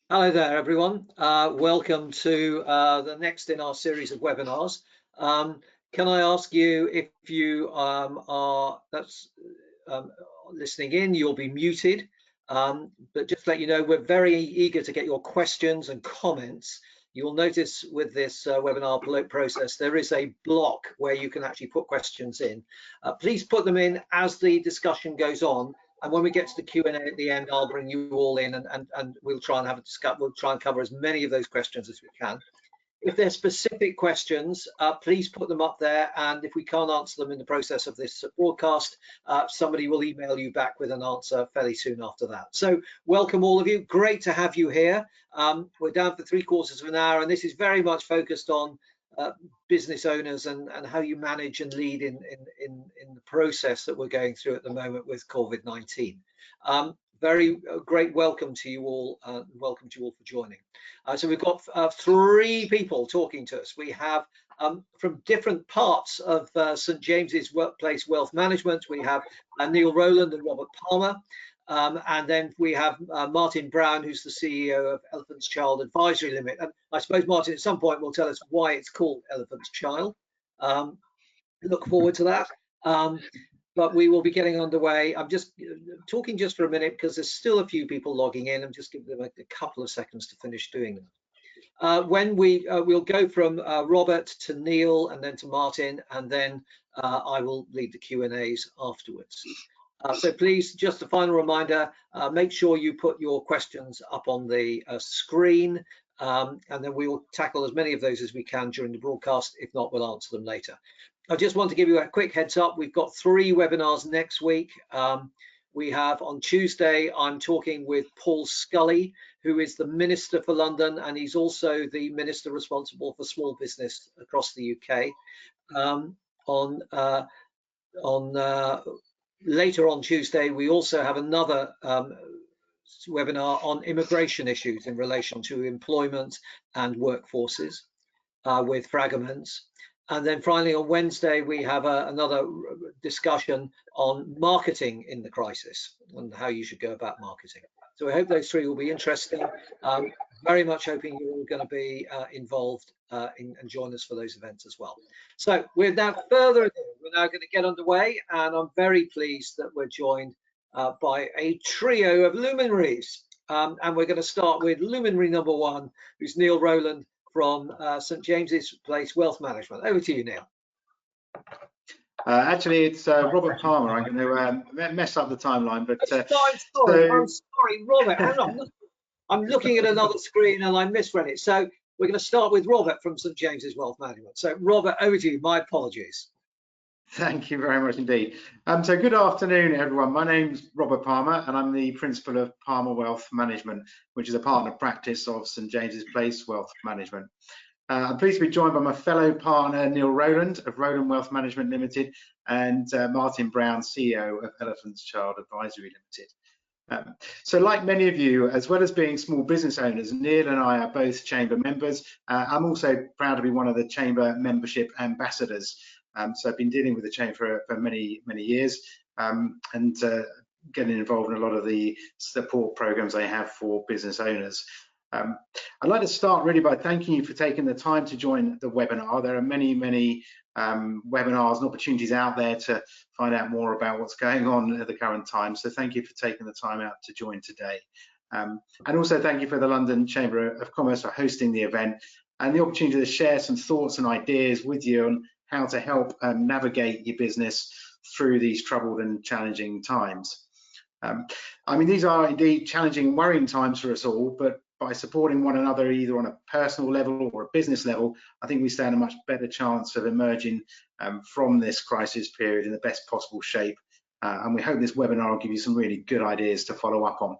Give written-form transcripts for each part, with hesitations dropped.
Hello there, everyone. Welcome to the next in our series of webinars. Can I ask you if you are listening in, you'll be muted. But just to let you know, we're very eager to get your questions and comments. You'll notice with this webinar process, there is a block where you can actually put questions in. Please put them in as the discussion goes on. And when we get to the Q&A at the end, I'll bring you all in and we'll try and have a discussion. We'll try and cover as many of those questions as we can. If they're specific questions, please put them up there. And if we can't answer them in the process of this broadcast, somebody will email you back with an answer fairly soon after that. So welcome all of you. Great to have you here. We're down for 3/4 of an hour, and this is very much focused on business owners and how you manage and lead in the process that we're going through at the moment with COVID-19. Very great welcome to you all. Welcome to you all for joining. So we've got 3 people talking to us. We have from different parts of St James's Place Wealth Management. We have Neil Rowland and Robert Palmer. And then we have Martin Brown, who's the CEO of Elephant's Child Advisory Limit. And I suppose Martin at some point will tell us why it's called Elephant's Child. Look forward to that. But we will be getting underway. I'm just talking just for a minute because there's still a few people logging in. I'm just giving them a couple of seconds to finish doing that. When we'll go from Robert to Neil and then to Martin, and then I will lead the Q&As afterwards. So please, just a final reminder, make sure you put your questions up on the screen, and then we will tackle as many of those as we can during the broadcast. If not, we'll answer them later. I just want to give you a quick heads up. We've got 3 webinars next week. We have on Tuesday, I'm talking with Paul Scully, who is the Minister for London, and he's also the Minister responsible for small business across the UK. Later on Tuesday, we also have another webinar on immigration issues in relation to employment and workforces with Fragments. And then finally on Wednesday, we have another discussion on marketing in the crisis and how you should go about marketing. So I hope those 3 will be interesting. Very much hoping you're all going to be involved and join us for those events as well. So without further ado, we're now going to get underway, and I'm very pleased that we're joined by a trio of luminaries. And we're going to start with luminary number 1, who's Neil Rowland from St James's Place Wealth Management. Over to you, Neil. Actually, it's Robert Palmer. I'm going to mess up the timeline, but I'm sorry, Robert. Hang on. I'm looking at another screen and I misread it. So we're going to start with Robert from St James's Wealth Management. So Robert, over to you. My apologies. Thank you very much indeed. So good afternoon, everyone. My name's Robert Palmer, and I'm the principal of Palmer Wealth Management, which is a partner practice of St James's Place Wealth Management. I'm pleased to be joined by my fellow partner, Neil Rowland of Rowland Wealth Management Limited, and Martin Brown, CEO of Elephant's Child Advisory Limited. So like many of you, as well as being small business owners, Neil and I are both chamber members. I'm also proud to be one of the chamber membership ambassadors. So I've been dealing with the chamber for many years, and getting involved in a lot of the support programs they have for business owners. I'd like to start really by thanking you for taking the time to join the webinar. There are many webinars and opportunities out there to find out more about what's going on at the current time. So thank you for taking the time out to join today. And also thank you for the London Chamber of Commerce for hosting the event and the opportunity to share some thoughts and ideas with you on how to help navigate your business through these troubled and challenging times. I mean, these are indeed challenging, worrying times for us all, but by supporting one another either on a personal level or a business level, I think we stand a much better chance of emerging from this crisis period in the best possible shape. And we hope this webinar will give you some really good ideas to follow up on.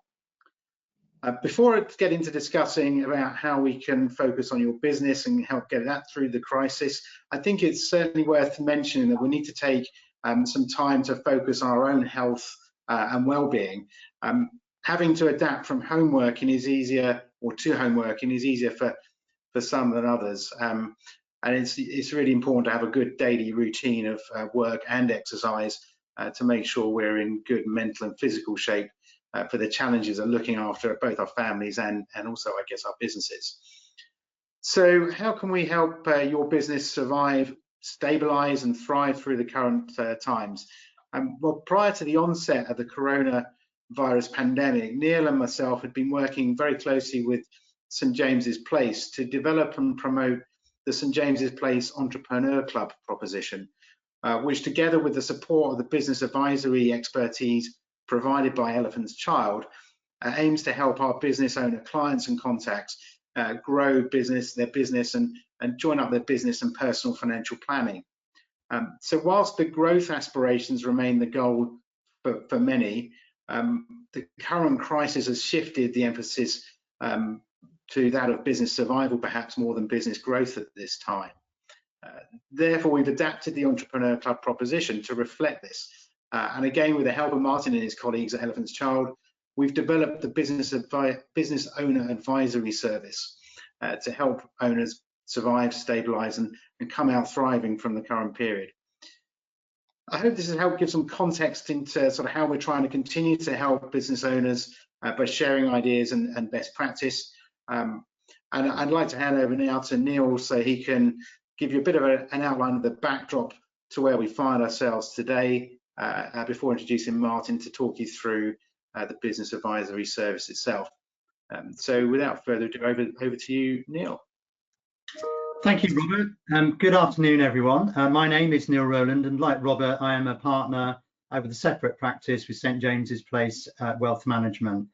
Before I get into discussing about how we can focus on your business and help get that through the crisis, I think it's certainly worth mentioning that we need to take some time to focus on our own health and well-being. Having to adapt from home working is easier, or to home working is easier for some than others. And it's really important to have a good daily routine of work and exercise to make sure we're in good mental and physical shape for the challenges of looking after both our families and also, I guess, our businesses. So how can we help your business survive, stabilize and thrive through the current times? Well, prior to the onset of the coronavirus pandemic, Neil and myself had been working very closely with St James's Place to develop and promote the St James's Place Entrepreneur Club proposition, which, together with the support of the business advisory expertise provided by Elephant's Child, aims to help our business owner clients and contacts grow their business and join up their business and personal financial planning. So whilst the growth aspirations remain the goal for many, the current crisis has shifted the emphasis to that of business survival, perhaps more than business growth at this time. Therefore, we've adapted the Entrepreneur Club proposition to reflect this. And again, with the help of Martin and his colleagues at Elephant's Child, we've developed the business owner advisory service to help owners survive, stabilize and come out thriving from the current period. I hope this has helped give some context into sort of how we're trying to continue to help business owners by sharing ideas and best practice. And I'd like to hand over now to Neil so he can give you a bit of an outline of the backdrop to where we find ourselves today before introducing Martin to talk you through the business advisory service itself. So without further ado, over to you, Neil. Thank you, Robert. Good afternoon, everyone. My name is Neil Rowland, and like Robert, I am a partner with a separate practice with St James's Place Wealth Management.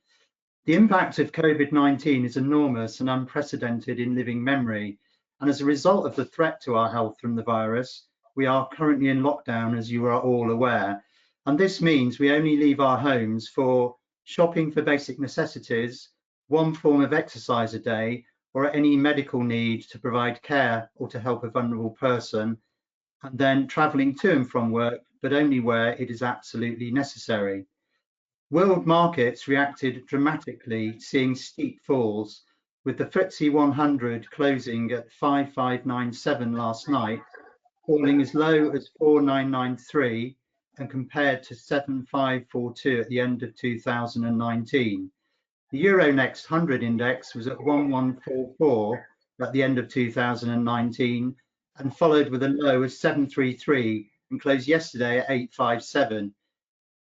The impact of COVID-19 is enormous and unprecedented in living memory, and as a result of the threat to our health from the virus, we are currently in lockdown, as you are all aware. And this means we only leave our homes for shopping for basic necessities, one form of exercise a day, or any medical need to provide care or to help a vulnerable person, and then travelling to and from work, but only where it is absolutely necessary. World markets reacted dramatically, seeing steep falls, with the FTSE 100 closing at 5597 last night, falling as low as 4993 and compared to 7542 at the end of 2019. The Euronext 100 index was at 1144 at the end of 2019 and followed with a low of 733 and closed yesterday at 857.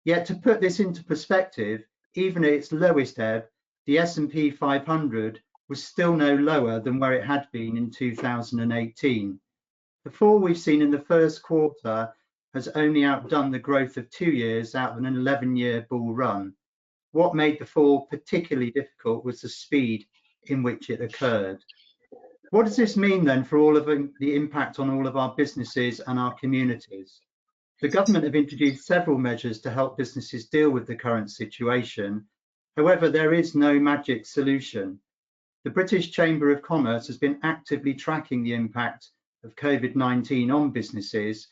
Yet to put this into perspective, even at its lowest ebb, the S&P 500 was still no lower than where it had been in 2018. The fall we've seen in the first quarter has only outdone the growth of 2 years out of an 11-year bull run. What made the fall particularly difficult was the speed in which it occurred. What does this mean then for all of the impact on all of our businesses and our communities? The government have introduced several measures to help businesses deal with the current situation. However, there is no magic solution. The British Chamber of Commerce has been actively tracking the impact of COVID-19 on businesses,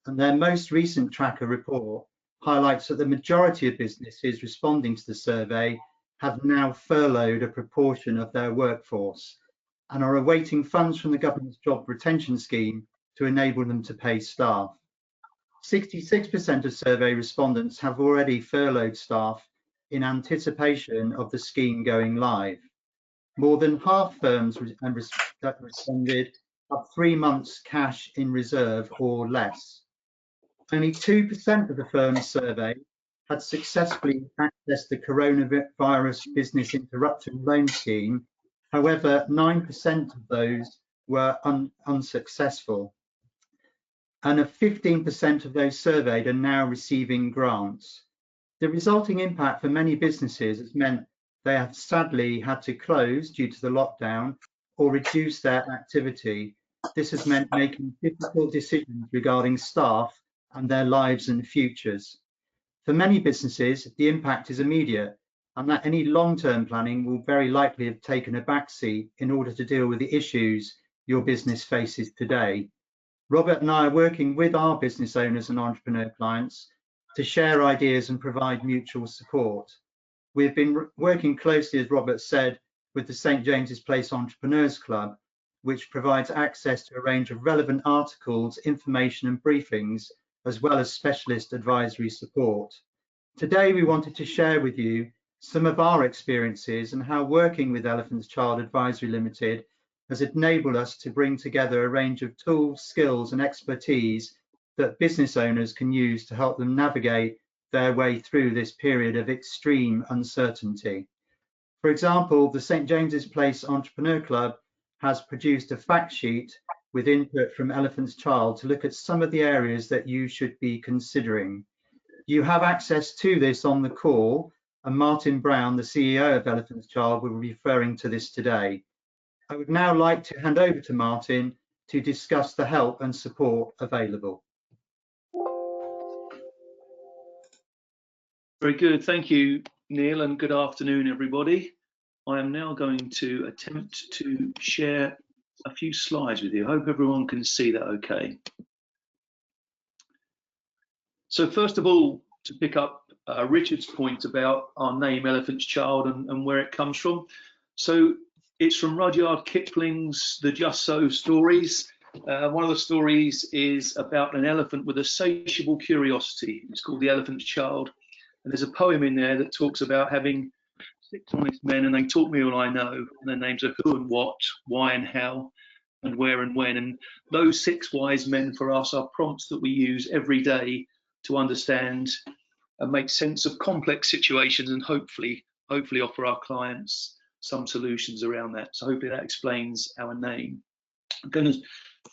and their most recent tracker report highlights that the majority of businesses responding to the survey have now furloughed a proportion of their workforce and are awaiting funds from the government's job retention scheme to enable them to pay staff. 66% of survey respondents have already furloughed staff in anticipation of the scheme going live. More than half firms that responded have 3 months cash in reserve or less. Only 2% of the firms surveyed had successfully accessed the coronavirus business interruption loan scheme. However, 9% of those were unsuccessful. And 15% of those surveyed are now receiving grants. The resulting impact for many businesses has meant they have sadly had to close due to the lockdown or reduce their activity. This has meant making difficult decisions regarding staff and their lives and futures. For many businesses, the impact is immediate, and that any long-term planning will very likely have taken a backseat in order to deal with the issues your business faces today. Robert and I are working with our business owners and entrepreneur clients to share ideas and provide mutual support. We've been working closely, as Robert said, with the St James's Place Entrepreneurs Club, which provides access to a range of relevant articles, information and briefings, as well as specialist advisory support. Today, we wanted to share with you some of our experiences and how working with Elephants Child Advisory Limited has enabled us to bring together a range of tools, skills and expertise that business owners can use to help them navigate their way through this period of extreme uncertainty. For example, the St James's Place Entrepreneur Club has produced a fact sheet with input from Elephants Child to look at some of the areas that you should be considering. You have access to this on the call, and Martin Brown, the CEO of Elephants Child, will be referring to this today. I would now like to hand over to Martin to discuss the help and support available. Very good, thank you, Neil, and good afternoon, everybody. I am now going to attempt to share a few slides with you. I hope everyone can see that okay. So first of all, to pick up Richard's point about our name, Elephants Child, and where it comes from. So it's from Rudyard Kipling's The Just So stories. One of the stories is about an elephant with a satiable curiosity. It's called The Elephant's Child. And there's a poem in there that talks about having 6 honest men, and they taught me all I know. And their names are who and what, why and how, and where and when. And those 6 wise men for us are prompts that we use every day to understand and make sense of complex situations, and hopefully offer our clients some solutions around that. So hopefully that explains our name. I'm going to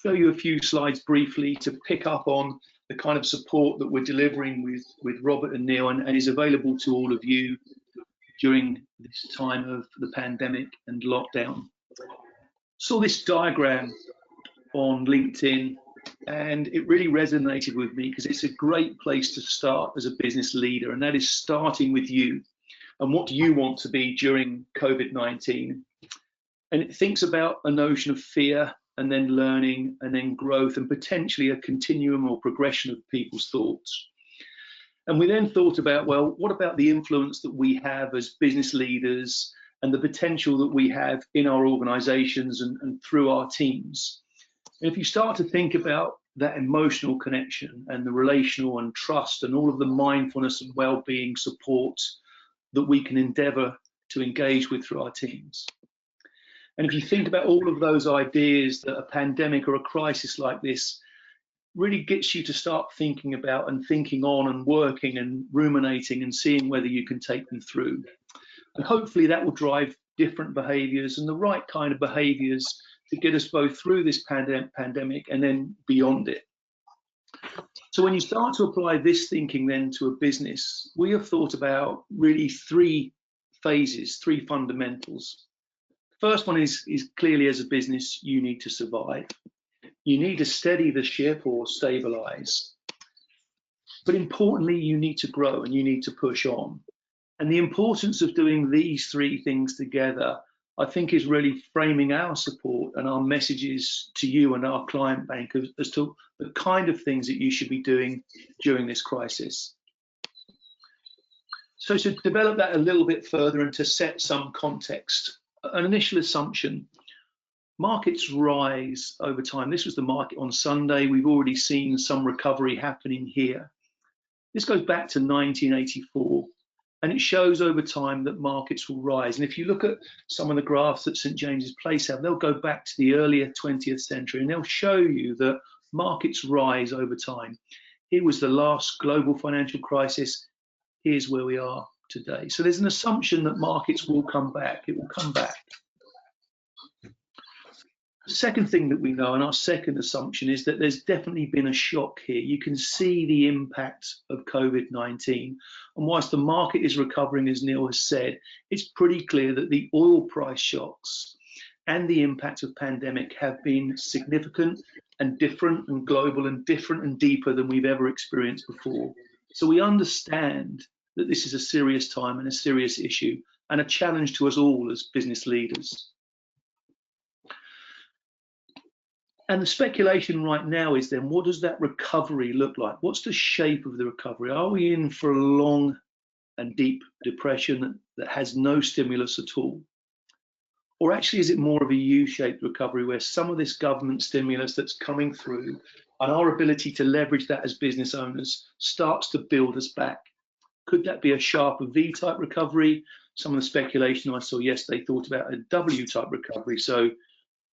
show you a few slides briefly to pick up on the kind of support that we're delivering with Robert and Neil, and is available to all of you during this time of the pandemic and lockdown. Saw this diagram on LinkedIn, and it really resonated with me because it's a great place to start as a business leader, and that is starting with you and what do you want to be during COVID-19. And it thinks about a notion of fear, and then learning, and then growth, and potentially a continuum or progression of people's thoughts. And we then thought about, well, what about the influence that we have as business leaders and the potential that we have in our organizations and through our teams? And if you start to think about that emotional connection and the relational and trust and all of the mindfulness and well-being support that we can endeavor to engage with through our teams. And if you think about all of those ideas that a pandemic or a crisis like this really gets you to start thinking about and thinking on and working and ruminating and seeing whether you can take them through. And hopefully that will drive different behaviors and the right kind of behaviors to get us both through this pandemic and then beyond it. So when you start to apply this thinking then to a business, we have thought about really 3 phases, 3 fundamentals. First one is clearly, as a business, you need to survive. You need to steady the ship or stabilize. But importantly, you need to grow and you need to push on. And the importance of doing these 3 things together, I think, is really framing our support and our messages to you and our client bank as to the kind of things that you should be doing during this crisis. So to develop that a little bit further and to set some context, an initial assumption: markets rise over time. This was the market on Sunday. We've already seen some recovery happening here. This goes back to 1984, and it shows over time that markets will rise. And if you look at some of the graphs that St James's Place have, they'll go back to the earlier 20th century, and they'll show you that markets rise over time. Here was the last global financial crisis. Here's where we are today. So there's an assumption that markets will come back. It will come back. The second thing that we know, and our second assumption, is that there's definitely been a shock here. You can see the impact of COVID-19. And whilst the market is recovering, as Neil has said, it's pretty clear that the oil price shocks and the impact of pandemic have been significant and different and global and different and deeper than we've ever experienced before. So we understand that this is a serious time and a serious issue and a challenge to us all as business leaders. And the speculation right now is then, what does that recovery look like? What's the shape of the recovery? Are we in for a long and deep depression that has no stimulus at all? Or actually, is it more of a U-shaped recovery where some of this government stimulus that's coming through and our ability to leverage that as business owners starts to build us back? Could that be a sharper V-type recovery? Some of the speculation I saw yesterday thought about a W-type recovery. So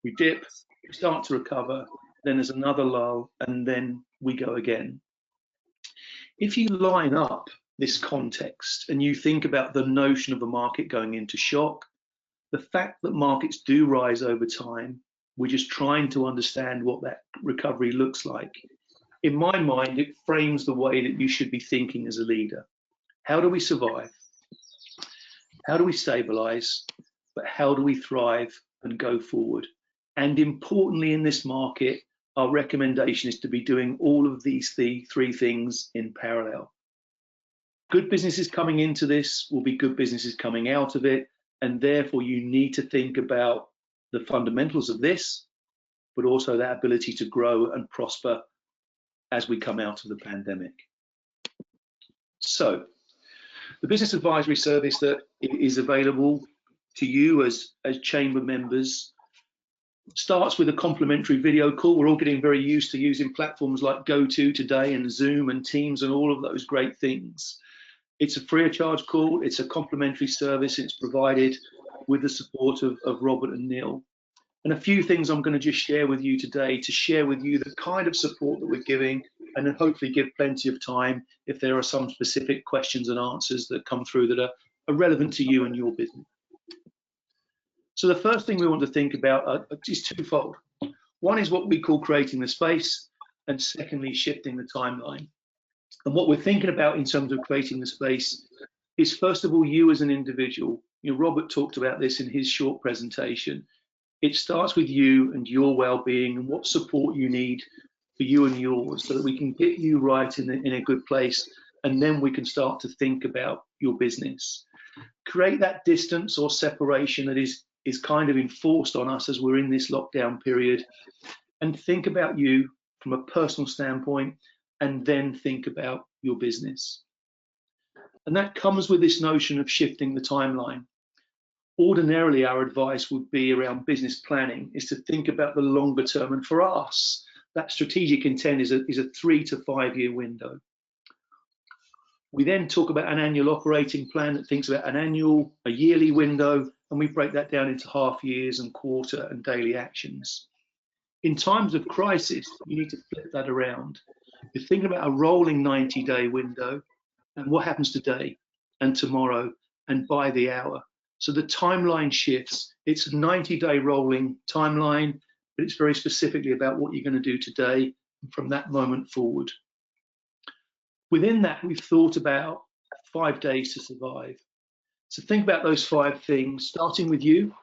we dip, we start to recover, then there's another lull, and then we go again. If you line up this context and you think about the notion of the market going into shock, the fact that markets do rise over time, we're just trying to understand what that recovery looks like. In my mind, it frames the way that you should be thinking as a leader. How do we survive? How do we stabilize? But how do we thrive and go forward? And importantly, in this market, our recommendation is to be doing all of these three things in parallel. Good businesses coming into this will be good businesses coming out of it, and therefore you need to think about the fundamentals of this, but also that ability to grow and prosper as we come out of the pandemic. So, the business advisory service that is available to you as chamber members starts with a complimentary video call. We're all getting very used to using platforms like GoTo today and Zoom and Teams and all of those great things. It's a free of charge call. It's a complimentary service. It's provided with the support of Robert and Neil. And a few things I'm going to just share with you today to share with you the kind of support that we're giving, and then hopefully give plenty of time if there are some specific questions and answers that come through that are relevant to you and your business. So the first thing we want to think about is twofold. One is what we call creating the space, and secondly, shifting the timeline. And what we're thinking about in terms of creating the space is, first of all, you as an individual. You know, Robert talked about this in his short presentation. It starts with you and your well-being and what support you need for you and yours, so that we can get you right in a good place, and then we can start to think about your business. Create that distance or separation that is kind of enforced on us as we're in this lockdown period, and think about you from a personal standpoint, and then think about your business. And that comes with this notion of shifting the timeline. Ordinarily, our advice would be around business planning is to think about the longer term, and for us, that strategic intent is a 3 to 5 year window. We then talk about an annual operating plan that thinks about a yearly window, and we break that down into half years and quarter and daily actions. In times of crisis, you need to flip that around. You're thinking about a rolling 90-day window, and what happens today and tomorrow and by the hour. So the timeline shifts. It's a 90-day rolling timeline, but it's very specifically about what you're going to do today and from that moment forward. Within that, we've thought about 5 days to survive. So think about those 5 things, starting with you,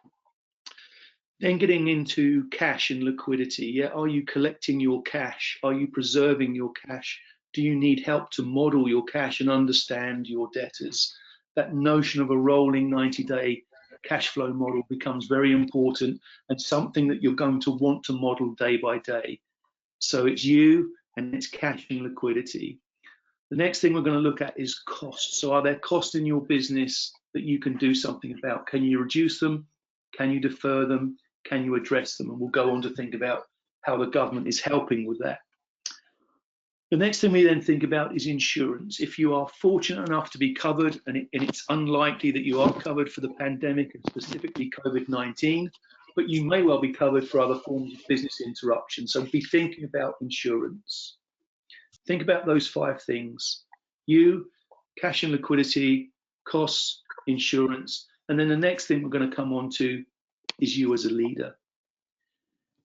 then getting into cash and liquidity. Yeah, are you collecting your cash? Are you preserving your cash? Do you need help to model your cash and understand your debtors? That notion of a rolling 90-day cash flow model becomes very important, and something that you're going to want to model day by day. So it's you and it's cash and liquidity. The next thing we're going to look at is costs. So are there costs in your business that you can do something about? Can you reduce them? Can you defer them? Can you address them? And we'll go on to think about how the government is helping with that. The next thing we then think about is insurance. If you are fortunate enough to be covered, and it's unlikely that you are covered for the pandemic and specifically COVID-19, but you may well be covered for other forms of business interruption. So be thinking about insurance. Think about those 5 things: you, cash and liquidity, costs, insurance, and then the next thing we're going to come on to is you as a leader.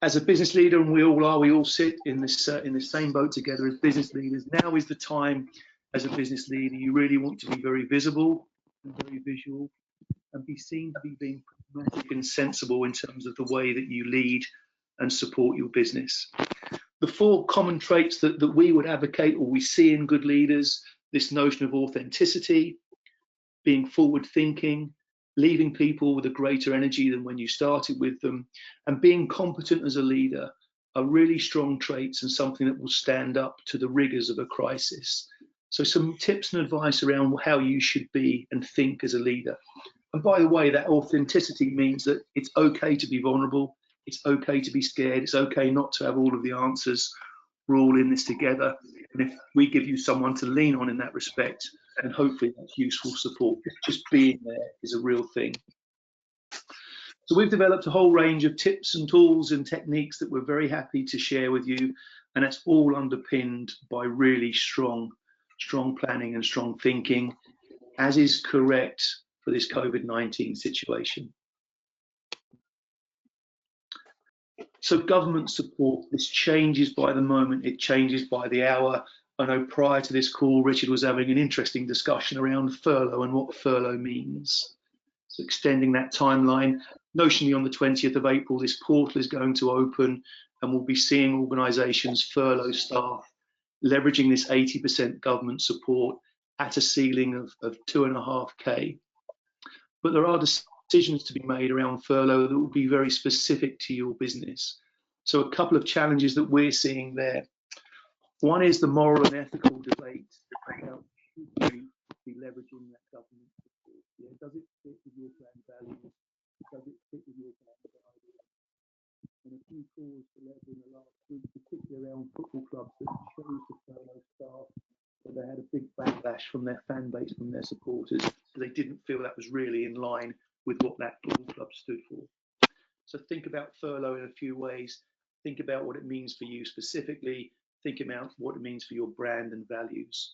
As a business leader, and we all sit in this same boat together as business leaders. Now is the time, as a business leader, you really want to be very visible and very visual, and be seen to be being pragmatic and sensible in terms of the way that you lead and support your business. The 4 common traits that we would advocate, or we see in good leaders: this notion of authenticity, being forward thinking, leaving people with a greater energy than when you started with them, and being competent as a leader are really strong traits and something that will stand up to the rigors of a crisis. So some tips and advice around how you should be and think as a leader. And by the way, that authenticity means that it's okay to be vulnerable. It's okay to be scared. It's okay not to have all of the answers. We're all in this together. And if we give you someone to lean on in that respect, and hopefully that's useful support. Just being there is a real thing. So we've developed a whole range of tips and tools and techniques that we're very happy to share with you, and it's all underpinned by really strong planning and strong thinking, as is correct for this COVID-19 situation. So government support, this changes by the moment, it changes by the hour. I know prior to this call, Richard was having an interesting discussion around furlough and what furlough means. So extending that timeline, notionally on the 20th of April, this portal is going to open and we'll be seeing organisations furlough staff, leveraging this 80% government support at a ceiling of 2.5K. But there are decisions to be made around furlough that will be very specific to your business. So a couple of challenges that we're seeing there. One is the moral and ethical debate about should we be leveraging that government support. Yeah, does it fit with your brand values? Does it fit with your brand values? And a few calls to leverage in the last week, particularly around football clubs that chose to furlough staff, but they had a big backlash from their fan base, from their supporters, because they didn't feel that was really in line with what that football club stood for. So think about furlough in a few ways. Think about what it means for you specifically. Think about what it means for your brand and values.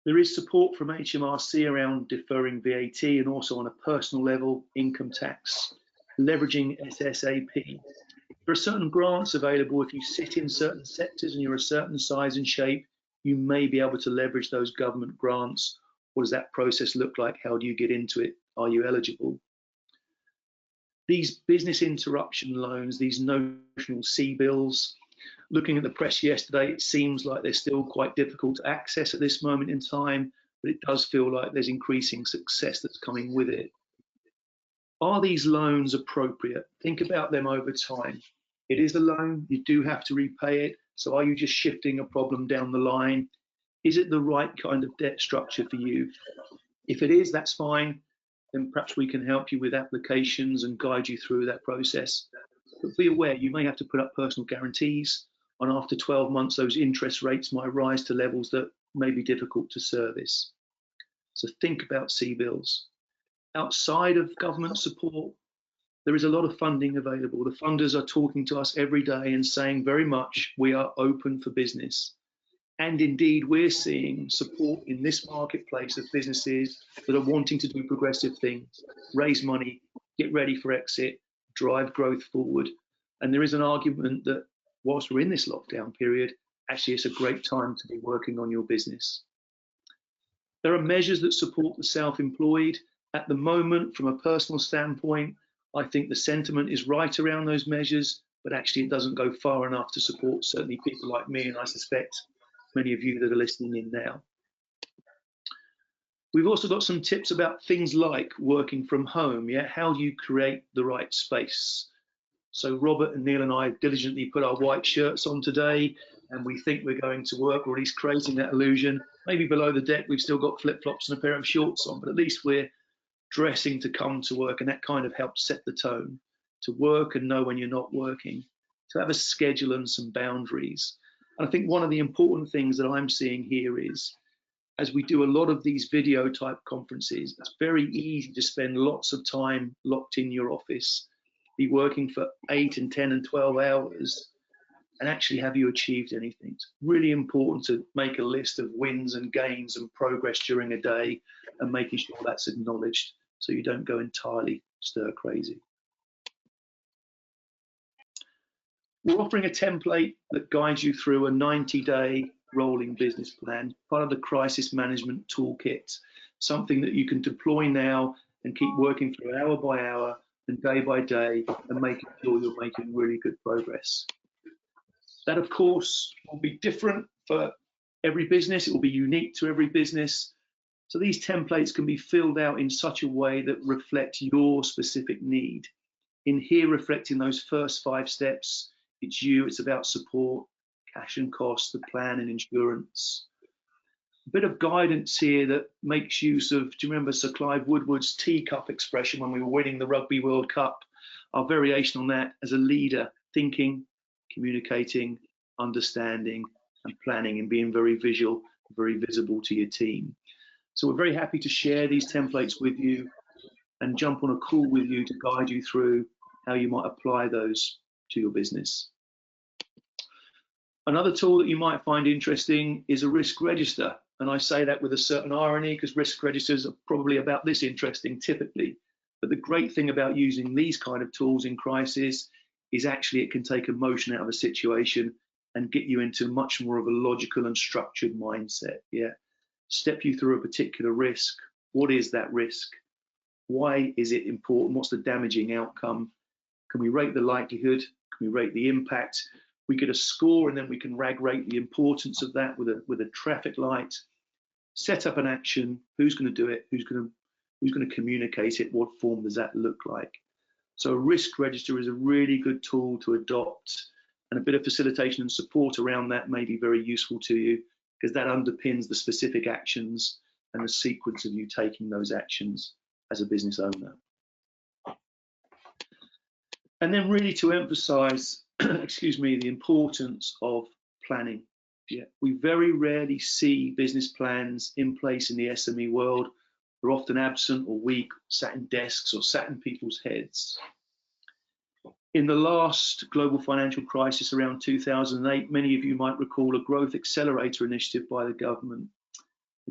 There is support from HMRC around deferring VAT and also on a personal level, income tax, leveraging SSAP. There are certain grants available. If you sit in certain sectors and you're a certain size and shape, you may be able to leverage those government grants. What does that process look like? How do you get into it? Are you eligible? These business interruption loans, these notional CBILS, looking at the press yesterday, it seems like they're still quite difficult to access at this moment in time, but it does feel like there's increasing success that's coming with it. Are these loans appropriate? Think about them over time. It is a loan, you do have to repay it. So are you just shifting a problem down the line? Is it the right kind of debt structure for you? If it is, that's fine. Then perhaps we can help you with applications and guide you through that process. But be aware, you may have to put up personal guarantees, and after 12 months, those interest rates might rise to levels that may be difficult to service. So think about CBILS. Outside of government support, there is a lot of funding available. The funders are talking to us every day and saying very much, we are open for business. And indeed, we're seeing support in this marketplace of businesses that are wanting to do progressive things, raise money, get ready for exit, drive growth forward. And there is an argument that whilst we're in this lockdown period, actually it's a great time to be working on your business. There are measures that support the self-employed. At the moment, from a personal standpoint, I think the sentiment is right around those measures, but actually it doesn't go far enough to support certainly people like me, and I suspect many of you that are listening in now. We've also got some tips about things like working from home. Yeah, how do you create the right space? So Robert and Neil and I diligently put our white shirts on today, and we think we're going to work, or at least creating that illusion. Maybe below the deck we've still got flip-flops and a pair of shorts on, but at least we're dressing to come to work, and that kind of helps set the tone to work and know when you're not working, to have a schedule and some boundaries. And I think one of the important things that I'm seeing here is, as we do a lot of these video type conferences, it's very easy to spend lots of time locked in your office, be working for 8 and 10 and 12 hours, and actually have you achieved anything? It's really important to make a list of wins and gains and progress during a day and making sure that's acknowledged so you don't go entirely stir crazy. We're offering a template that guides you through a 90-day rolling business plan, part of the crisis management toolkit, something that you can deploy now and keep working through hour by hour and day by day and making sure you're making really good progress. That, of course, will be different for every business. It will be unique to every business. So these templates can be filled out in such a way that reflect your specific need. In here, reflecting those first 5 steps, it's you, it's about support, cash and costs, the plan and insurance. A bit of guidance here that makes use of, do you remember Sir Clive Woodward's teacup expression when we were winning the Rugby World Cup? Our variation on that as a leader, thinking, communicating, understanding and planning and being very visual. very visible to your team. So we're very happy to share these templates with you and jump on a call with you to guide you through how you might apply those to your business. Another tool that you might find interesting is a risk register. And I say that with a certain irony because risk registers are probably about this interesting typically. But the great thing about using these kind of tools in crisis is actually it can take emotion out of a situation and get you into much more of a logical and structured mindset. Yeah, step you through a particular risk. What is that risk? Why is it important? What's the damaging outcome? Can we rate the likelihood? Can we rate the impact? We get a score and then we can rate the importance of that with a traffic light. Set up an action. Who's going to do it? Who's going to communicate it? What form does that look like? So a risk register is a really good tool to adopt, and a bit of facilitation and support around that may be very useful to you because that underpins the specific actions and the sequence of you taking those actions as a business owner. And then really to emphasize, excuse me, the importance of planning. Yeah, we very rarely see business plans in place in the SME world. They're often absent or weak, sat in desks or sat in people's heads. In the last global financial crisis around 2008, many of you might recall a growth accelerator initiative by the government.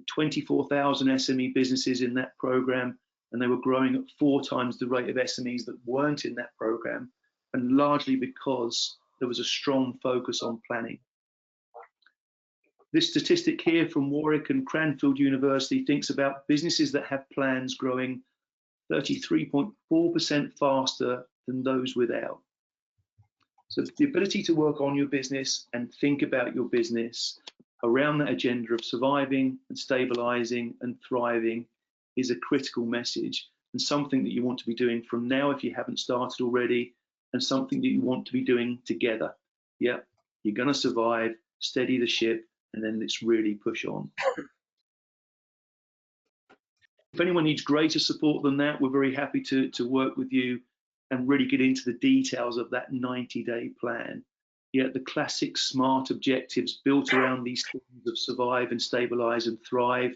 24,000 SME businesses in that program, and they were growing at 4 times the rate of SMEs that weren't in that program, and largely because there was a strong focus on planning. This statistic here from Warwick and Cranfield University thinks about businesses that have plans growing 33.4% faster than those without. So the ability to work on your business and think about your business around that agenda of surviving and stabilizing and thriving is a critical message, and something that you want to be doing from now if you haven't started already, and something that you want to be doing together. Yeah, you're going to survive, steady the ship, and then let's really push on. If anyone needs greater support than that, we're very happy to work with you and really get into the details of that 90-day plan. Yeah, the classic SMART objectives built around these themes of survive and stabilize and thrive.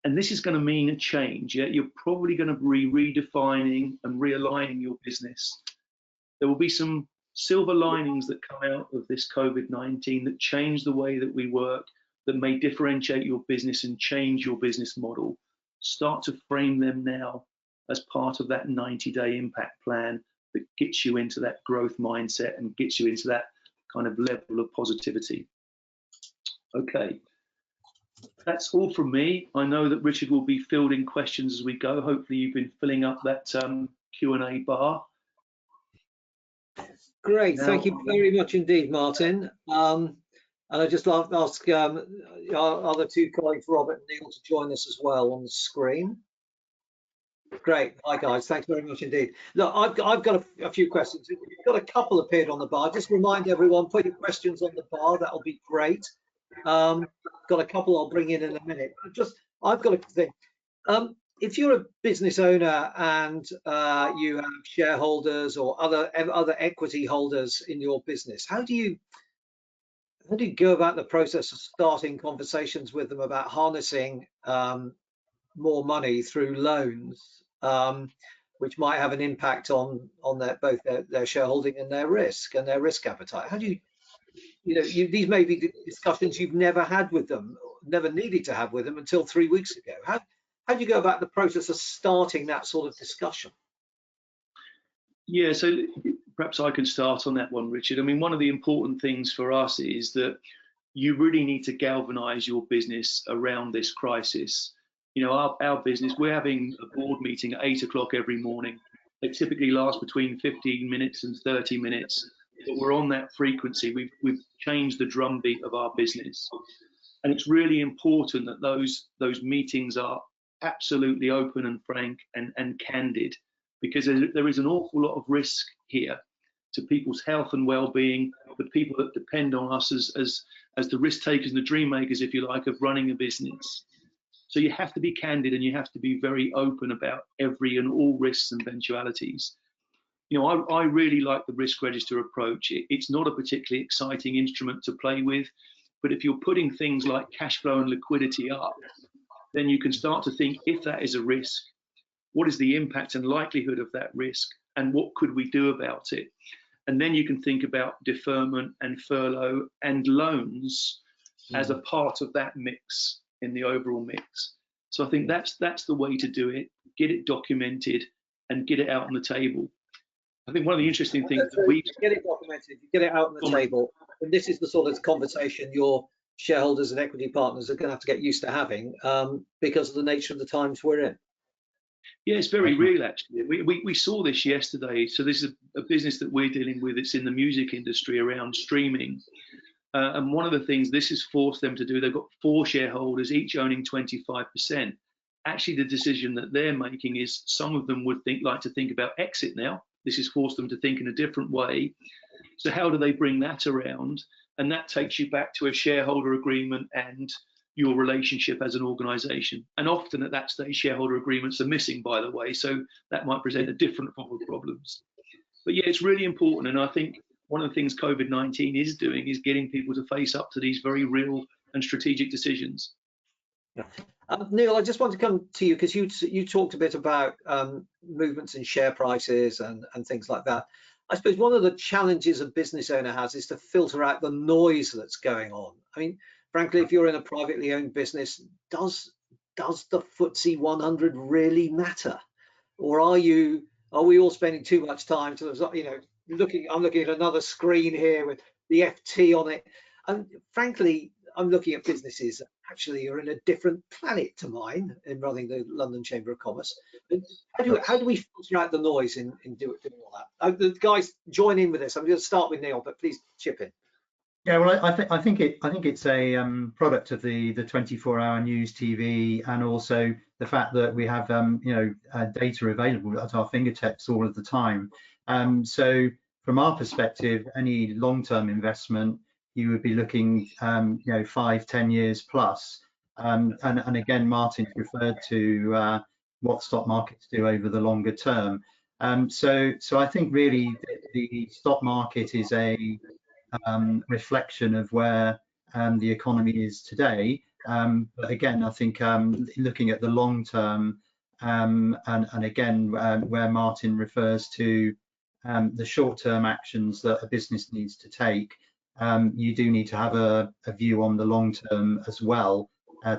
And this is going to mean a change. Yeah, you're probably going to be redefining and realigning your business. There will be some silver linings that come out of this COVID-19 that change the way that we work, that may differentiate your business and change your business model. Start to frame them now as part of that 90-day impact plan that gets you into that growth mindset and gets you into that kind of level of positivity. Okay, that's all from me. I know that Richard will be fielding questions as we go. Hopefully you've been filling up that Q&A bar. Great, thank you very much indeed, Martin. And I'd just like to ask our other 2 colleagues, Robert and Neil, to join us as well on the screen. Great, hi guys, thanks very much indeed. Look, I've got a few questions. We've got a couple appeared on the bar. Just remind everyone, put your questions on the bar, that'll be great. Got a couple I'll bring in a minute. I've got a thing. If you're a business owner and you have shareholders or other equity holders in your business, how do you go about the process of starting conversations with them about harnessing more money through loans, which might have an impact on both their shareholding and their risk appetite? How do you, these may be discussions you've never had with them, never needed to have with them until 3 weeks ago. How do you go about the process of starting that sort of discussion? Yeah, so perhaps I can start on that one, Richard. I mean, one of the important things for us is that you really need to galvanize your business around this crisis. You know, our business, we're having a board meeting at 8 o'clock every morning. They typically last between 15 minutes and 30 minutes, but we're on that frequency. We've changed the drumbeat of our business. And it's really important that those meetings are absolutely open and frank and candid, because there is an awful lot of risk here to people's health and well-being, the people that depend on us as the risk takers and the dream makers, if you like, of running a business. So you have to be candid and you have to be very open about every and all risks and eventualities. You know, I really like the risk register approach. It's not a particularly exciting instrument to play with. But if you're putting things like cash flow and liquidity up, then you can start to think, if that is a risk, what is the impact and likelihood of that risk, and what could we do about it? And then you can think about deferment and furlough and loans as a part of that mix in the overall mix. So I think that's the way to do it. Get it documented and get it out on the table. I think one of the interesting things that we get it documented, get it out on the table, and this is the sort of conversation your shareholders and equity partners are going to have to get used to having, because of the nature of the times we're in. Yeah, it's very real, actually. We saw this yesterday. So this is a business that we're dealing with. It's in the music industry around streaming. And one of the things this has forced them to do, they've got 4 shareholders, each owning 25%. Actually, the decision that they're making is some of them would like to think about exit now. This has forced them to think in a different way. So how do they bring that around? And that takes you back to a shareholder agreement and your relationship as an organization. And often at that stage, shareholder agreements are missing, by the way. So that might present a different problems. But yeah, it's really important. And I think one of the things COVID-19 is doing is getting people to face up to these very real and strategic decisions. Yeah. Neil, I just want to come to you because you talked a bit about movements in share prices and things like that. I suppose one of the challenges a business owner has is to filter out the noise that's going on. I mean, frankly, if you're in a privately owned business, does the FTSE 100 really matter? Or are we all spending too much time to, I'm looking at another screen here with the FT on it. And frankly, I'm looking at businesses that actually are in a different planet to mine in running the London Chamber of Commerce. How do we filter out the noise in doing all that? The guys join in with this. I'm going to start with Neil, but please chip in. Yeah, well, I think it's a product of the 24-hour news TV, and also the fact that we have data available at our fingertips all of the time. So from our perspective, any long-term investment, you would be looking 5-10 years plus. And again, Martin referred to what stock markets do over the longer term. So I think really the stock market is a reflection of where the economy is today. But again, I think looking at the long term, and again, where Martin refers to the short term actions that a business needs to take, you do need to have a view on the long term as well,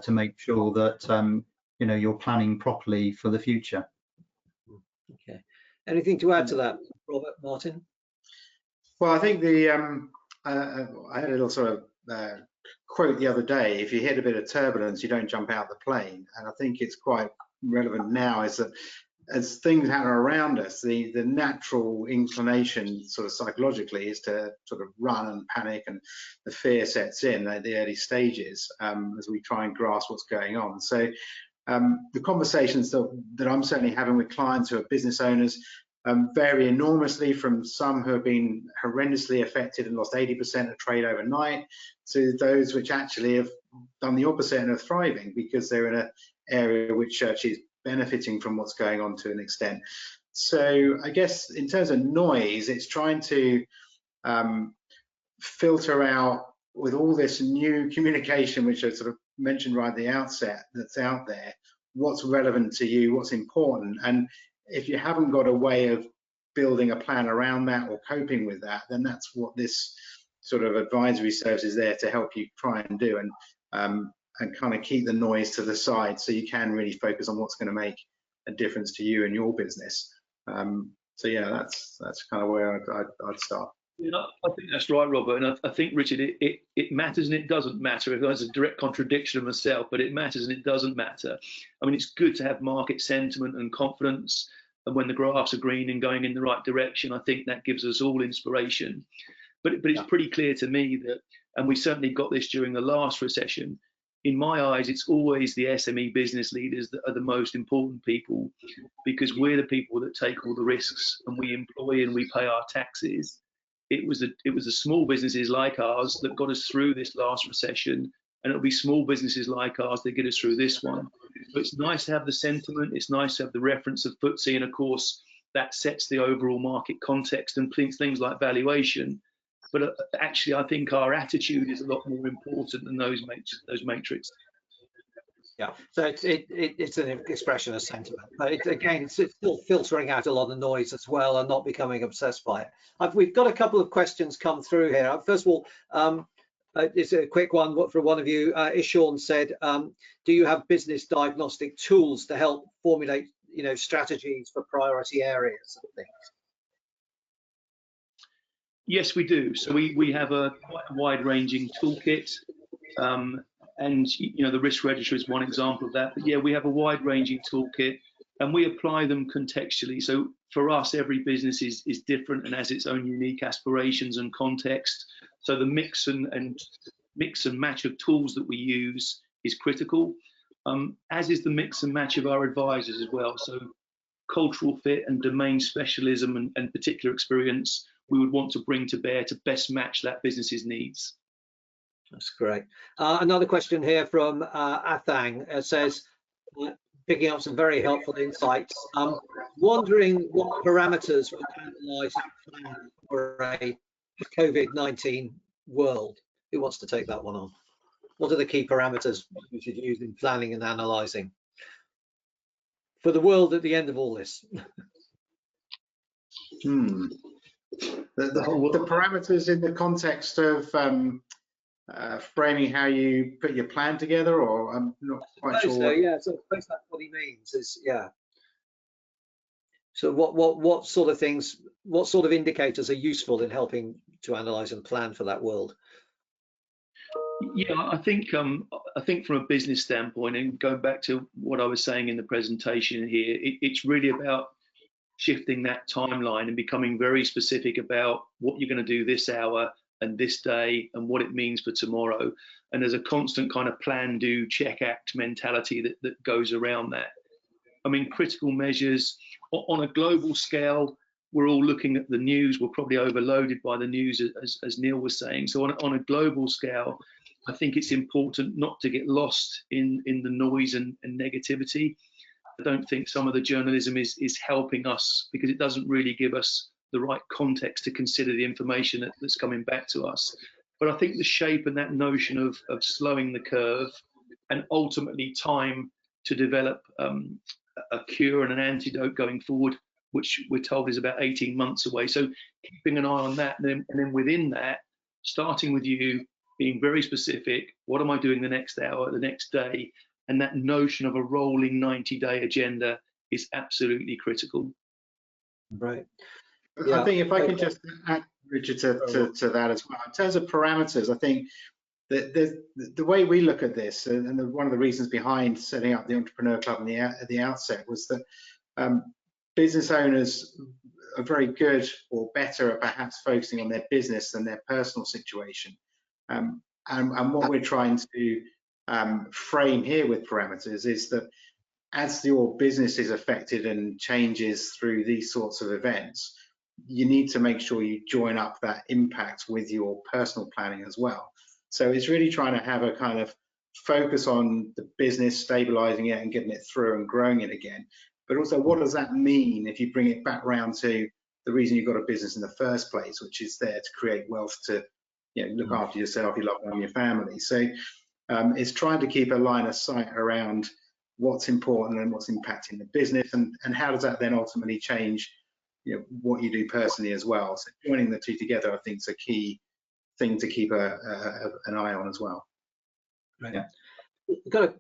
to make sure that you're planning properly for the future. Okay. Anything to add to that, Robert, Martin? Well, I think I had a little sort of quote the other day: if you hit a bit of turbulence, you don't jump out the plane. And I think it's quite relevant now, is that as things happen around us, the natural inclination sort of psychologically is to sort of run and panic, and the fear sets in at the early stages as we try and grasp what's going on. So the conversations that I'm certainly having with clients who are business owners vary enormously, from some who have been horrendously affected and lost 80% of trade overnight, to those which actually have done the opposite and are thriving because they're in an area which is benefiting from what's going on to an extent. So I guess in terms of noise, it's trying to filter out, with all this new communication, which I sort of mentioned right at the outset, that's out there, what's relevant to you, what's important. And if you haven't got a way of building a plan around that or coping with that, then that's what this sort of advisory service is there to help you try and do, and kind of keep the noise to the side so you can really focus on what's going to make a difference to you and your business. So yeah, that's kind of where I'd start. I think that's right, Robert. And I think, Richard, it matters and it doesn't matter. If there's a direct contradiction of myself, but it matters and it doesn't matter. I mean, it's good to have market sentiment and confidence, and when the graphs are green and going in the right direction, I think that gives us all inspiration. But it's pretty clear to me that, and we certainly got this during the last recession, in my eyes, it's always the SME business leaders that are the most important people, because we're the people that take all the risks, and we employ and we pay our taxes. It was the small businesses like ours that got us through this last recession, and it'll be small businesses like ours that get us through this one. So it's nice to have the sentiment, it's nice to have the reference of FTSE, and of course that sets the overall market context and things like valuation. But actually, I think our attitude is a lot more important than those matrix. Yeah, so it's an expression of sentiment, but it's still filtering out a lot of noise as well and not becoming obsessed by it. We've got a couple of questions come through here. First of all, it's a quick one for one of you. Ishawn said, do you have business diagnostic tools to help formulate, strategies for priority areas and things? Yes, we do. So we have a quite wide-ranging toolkit. And the risk register is one example of that. But yeah, we have a wide-ranging toolkit, and we apply them contextually. So for us, every business is different and has its own unique aspirations and context. So the mix and match of tools that we use is critical, as is the mix and match of our advisors as well. So cultural fit and domain specialism and particular experience we would want to bring to bear to best match that business's needs. That's great. Another question here from Athang says, picking up some very helpful insights. Wondering what parameters were analysed for a COVID-19 world. Who wants to take that one on? What are the key parameters we should use in planning and analysing for the world at the end of all this? The parameters in the context of framing how you put your plan together, or I'm not quite sure. So, yeah, so I suppose that's what he means is, yeah. So what sort of things, what sort of indicators are useful in helping to analyse and plan for that world? Yeah, I think from a business standpoint, and going back to what I was saying in the presentation here, it's really about shifting that timeline and becoming very specific about what you're going to do this hour and this day and what it means for tomorrow. And there's a constant kind of plan, do, check, act mentality that goes around that. I mean, critical measures on a global scale, we're all looking at the news. We're probably overloaded by the news, as Neil was saying. So on a global scale, I think it's important not to get lost in the noise and negativity. I don't think some of the journalism is helping us because it doesn't really give us the right context to consider the information that's coming back to us. But I think the shape and that notion of slowing the curve and ultimately time to develop a cure and an antidote going forward, which we're told is about 18 months away. So keeping an eye on that, and then within that, starting with you, being very specific, what am I doing the next hour, the next day? And that notion of a rolling 90-day agenda is absolutely critical. Right. Yeah. I think if I can just add, Richard, to that as well. In terms of parameters, I think that the way we look at this, and one of the reasons behind setting up the Entrepreneur Club at the outset was that business owners are very good or better at perhaps focusing on their business than their personal situation. And what we're trying to frame here with parameters is that as your business is affected and changes through these sorts of events, you need to make sure you join up that impact with your personal planning as well. So it's really trying to have a kind of focus on the business, stabilizing it and getting it through and growing it again. But also, what does that mean if you bring it back round to the reason you've got a business in the first place, which is there to create wealth, to look after yourself, your loved one, and your family. So it's trying to keep a line of sight around what's important and what's impacting the business, and how does that then ultimately change what you do personally as well. So joining the two together, I think, is a key thing to keep an eye on as well. Right. Yeah. Got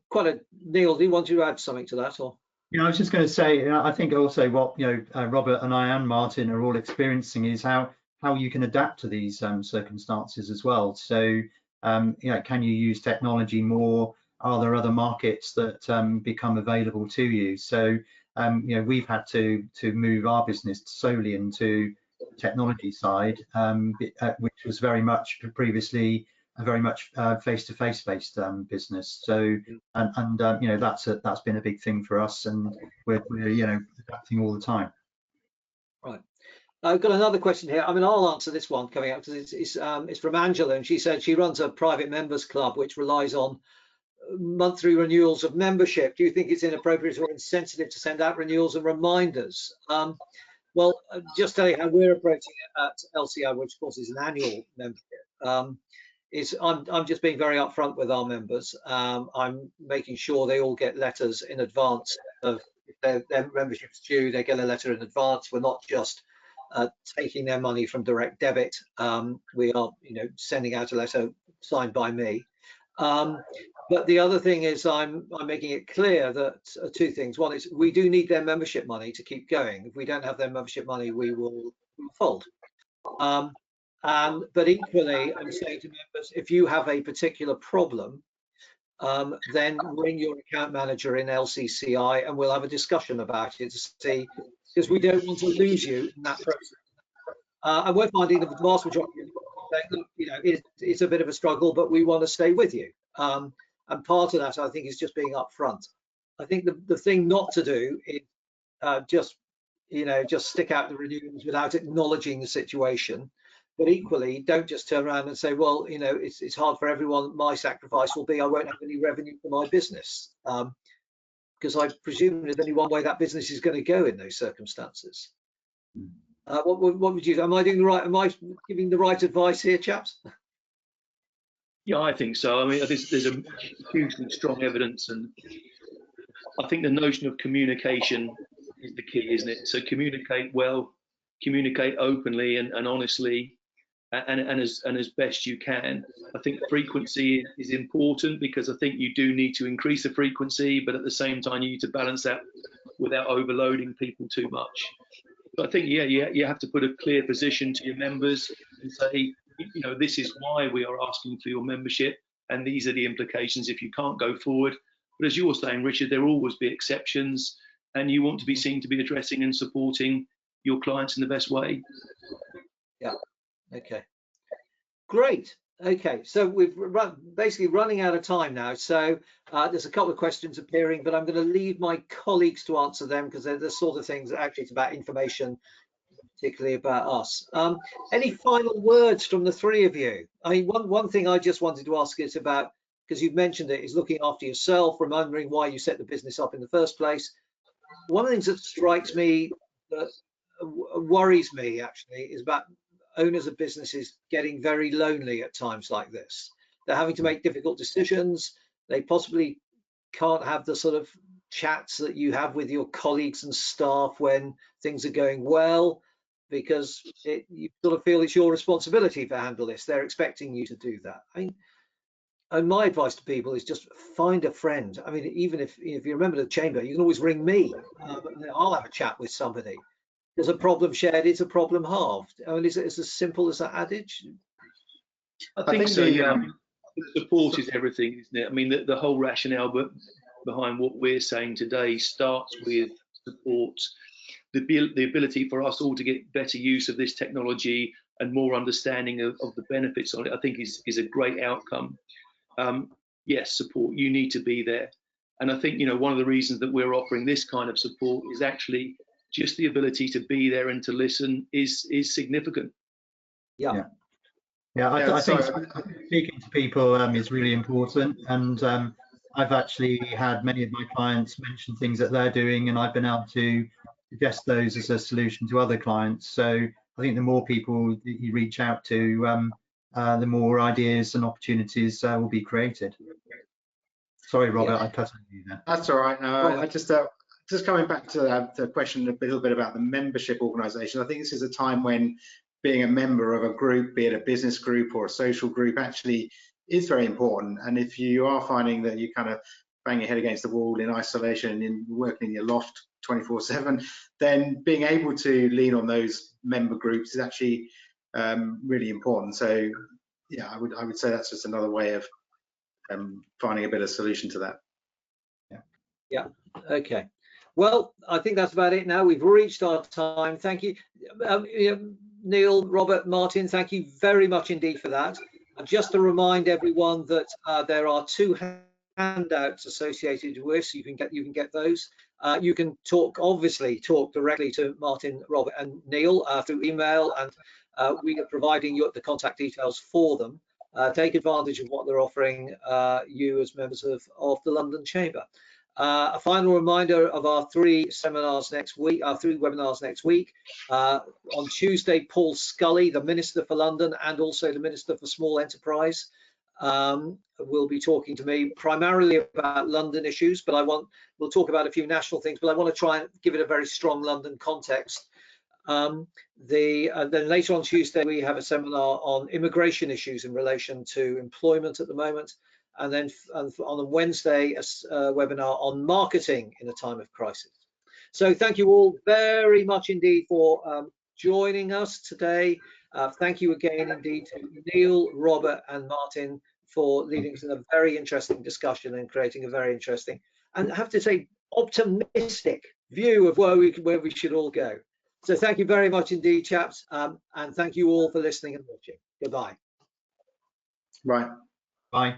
Neil, do you want to add something to that, or? I was just going to say, I think also what Robert and I and Martin are all experiencing is how you can adapt to these circumstances as well. So can you use technology more? Are there other markets that become available to you? So we've had to move our business solely into technology side, which was very much previously a very much face-to-face based business. So that's been a big thing for us, and we're adapting all the time. Right. I've got another question here. I mean, I'll answer this one coming up because it's from Angela, and she said she runs a private members club which relies on monthly renewals of membership. Do you think it's inappropriate or insensitive to send out renewals and reminders? Well, just tell you how we're approaching it at LCI, which of course is an annual membership. I'm just being very upfront with our members. I'm making sure they all get letters in advance of if their membership's due. They get a letter in advance. We're not just taking their money from direct debit. We are, sending out a letter signed by me. But the other thing is I'm making it clear that two things. One is we do need their membership money to keep going. If we don't have their membership money, we will fold. But equally, I'm saying to members, if you have a particular problem, then ring your account manager in LCCI and we'll have a discussion about it to see, because we don't want to lose you in that process. And we're finding that the vast majority of people saying, look, it's a bit of a struggle, but we want to stay with you. And part of that, I think, is just being upfront. I think the thing not to do is just stick out the renewals without acknowledging the situation. But equally, don't just turn around and say, well, it's hard for everyone. My sacrifice will be I won't have any revenue for my business, because I presume there's only one way that business is going to go in those circumstances. What would you? Am I doing the right? Am I giving the right advice here, chaps? Yeah, I think so. I mean, there's a hugely strong evidence, and I think the notion of communication is the key, isn't it? So communicate well, communicate openly and honestly, and as best you can. I think frequency is important, because I think you do need to increase the frequency, but at the same time you need to balance that without overloading people too much. But I think, yeah, you have to put a clear position to your members and say, this is why we are asking for your membership, and these are the implications if you can't go forward. But as you were saying, Richard, there will always be exceptions, and you want to be seen to be addressing and supporting your clients in the best way. Yeah. Okay. Great. Okay. So we've basically running out of time now. So there's a couple of questions appearing, but I'm going to leave my colleagues to answer them, because they're the sort of things that actually it's about information, particularly about us. Any final words from the three of you? I mean, one thing I just wanted to ask is about, because you've mentioned it, is looking after yourself, remembering why you set the business up in the first place. One of the things that strikes me, that worries me actually, is about owners of businesses getting very lonely at times like this. They're having to make difficult decisions. They possibly can't have the sort of chats that you have with your colleagues and staff when things are going well, because you sort of feel it's your responsibility to handle this. They're expecting you to do that. And my advice to people is just find a friend. I mean, even if you remember the chamber, you can always ring me. I'll have a chat with somebody. There's a problem shared, it's a problem halved. I mean, it's as simple as that adage. I think so, yeah. Support is everything, isn't it? I mean, the whole rationale behind what we're saying today starts with support. The ability for us all to get better use of this technology and more understanding of the benefits of it, I think is a great outcome. Yes, support, you need to be there. And I think, one of the reasons that we're offering this kind of support is actually just the ability to be there and to listen is significant. Yeah. I think speaking to people is really important, and I've actually had many of my clients mention things that they're doing, and I've been able to suggest those as a solution to other clients. So I think the more people that you reach out to, the more ideas and opportunities will be created. Sorry, Robert, I cut on you there. That's all right. No, I just coming back to the question a little bit about the membership organisation. I think this is a time when being a member of a group, be it a business group or a social group, actually is very important. And if you are finding that you kind of bang your head against the wall in isolation and working in your loft 24/7, then being able to lean on those member groups is actually really important. So yeah, I would say that's just another way of finding a better solution to that. Yeah. Okay. Well, I think that's about it now. We've reached our time. Thank you, Neil, Robert, Martin. Thank you very much indeed for that. Just to remind everyone that there are 2 handouts associated with, so you can get those. You can obviously talk directly to Martin, Robert, and Neil through email, and we are providing you the contact details for them. Take advantage of what they're offering you as members of the London Chamber. A final reminder of our 3 seminars next week, our 3 webinars next week. On Tuesday, Paul Scully, the Minister for London and also the Minister for Small Enterprise, will be talking to me primarily about London issues, but we'll talk about a few national things, but I want to try and give it a very strong London context. Then later on Tuesday, we have a seminar on immigration issues in relation to employment at the moment. And then on Wednesday, a webinar on marketing in a time of crisis. So thank you all very much indeed for joining us today. Thank you again indeed to Neil, Robert and Martin for leading to a very interesting discussion and creating a very interesting, and I have to say, optimistic view of where we should all go. So thank you very much indeed, chaps, and thank you all for listening and watching. Goodbye. Right. Bye.